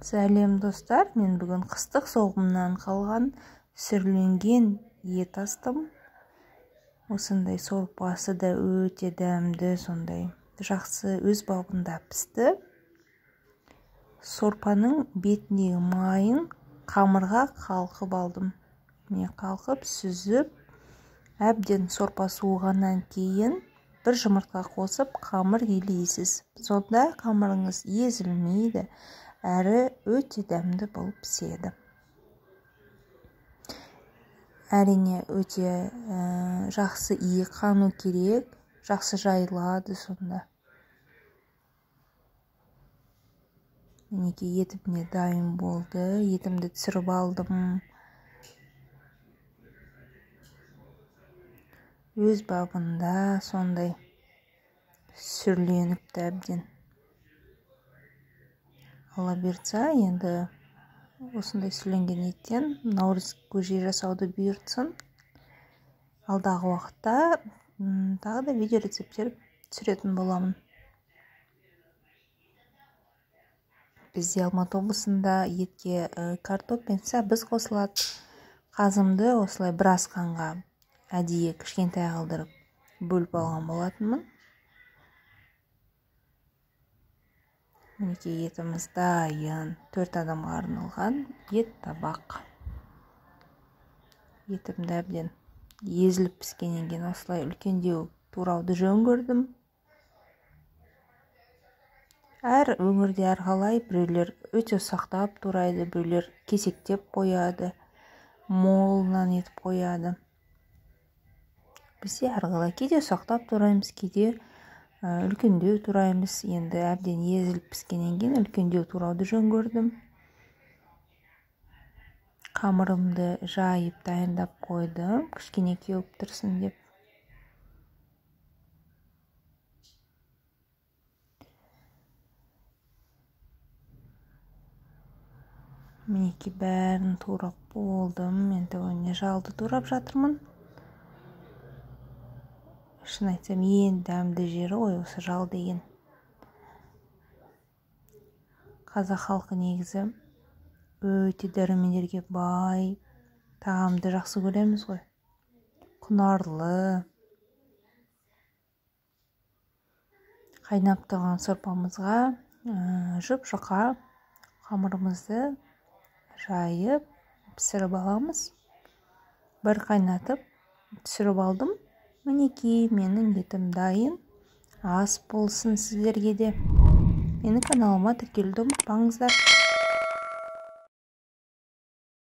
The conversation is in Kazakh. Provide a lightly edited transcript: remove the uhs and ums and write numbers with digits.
Сәлем достар, мен бүгін қыстық соғымнан қалған сүрленген ет астым. Осындай сорпасы да өте дәмді, сондай жақсы өз бабында пісті. Сорпаның бетіндегі майын қамырға қалқып алдым. Мен қалқып, сүзіп, әбден сорпа суығаннан кейін бір жұмыртқа қосып қамыр елейсіз. Сонда қамырыңыз езілмейді, әрі өте дәмді болып піседі. Әрине өте жақсы иі қану керек, жақсы жайылады сонда. Мінекей етім де дайын болды, етімді түсіріп алдым. Өз бабында сондай сүрленіпті әбден. Алла берса, енді осындай сүрленген еттен наурыз көже жасауды бұйыртсын. Алдағы уақытта тағы да видео рецепттер түсіретін боламын. Бізде Алматы облысында етке картоп пен сәбіз қосылады. Қазымды осылай бір асқанға әдейі кішкентай қылдырып бөліп алған болатынмын. Мінекей етіміз дайын, 4 адамға арналған ет табақ. Етімді әбден езіліп піскеннен кейін осылай үлкендеу турауды жөн көрдім. Әр өңірде әрқалай, біреулер өте ұсақтап турайды, біреулер кесектеп қояды, молынан етіп қояды. Бізде әрқалай, кейде ұсақтап тураймыз, кейде үлкендеу тураймыз. Енді әбден езіліп піскеннен кейін үлкендеу турауды жөн көрдім. Қамырымды жайып дайындап қойдым, кішкене кеуіп тұрсын деп. Мінекей бәрін турап болдым. Енді өне жалды турап жатырмын. Шын айтсам, ең дәмді жері ғой осы жал деген. Қазақ халқы негізі өте дәрумендерге бай, тағамды жақсы көреміз ғой. Құнарлы. Қайнап тұрған сорпамызға жұп-жұқа қамырымызды жайып пісіріп аламыз. Бір қайнатып түсіріп алдым. Мінекей менің етім дайын. Ас болсын сіздерге де. Менің каналыма тіркелуді ұмытпаңыздар.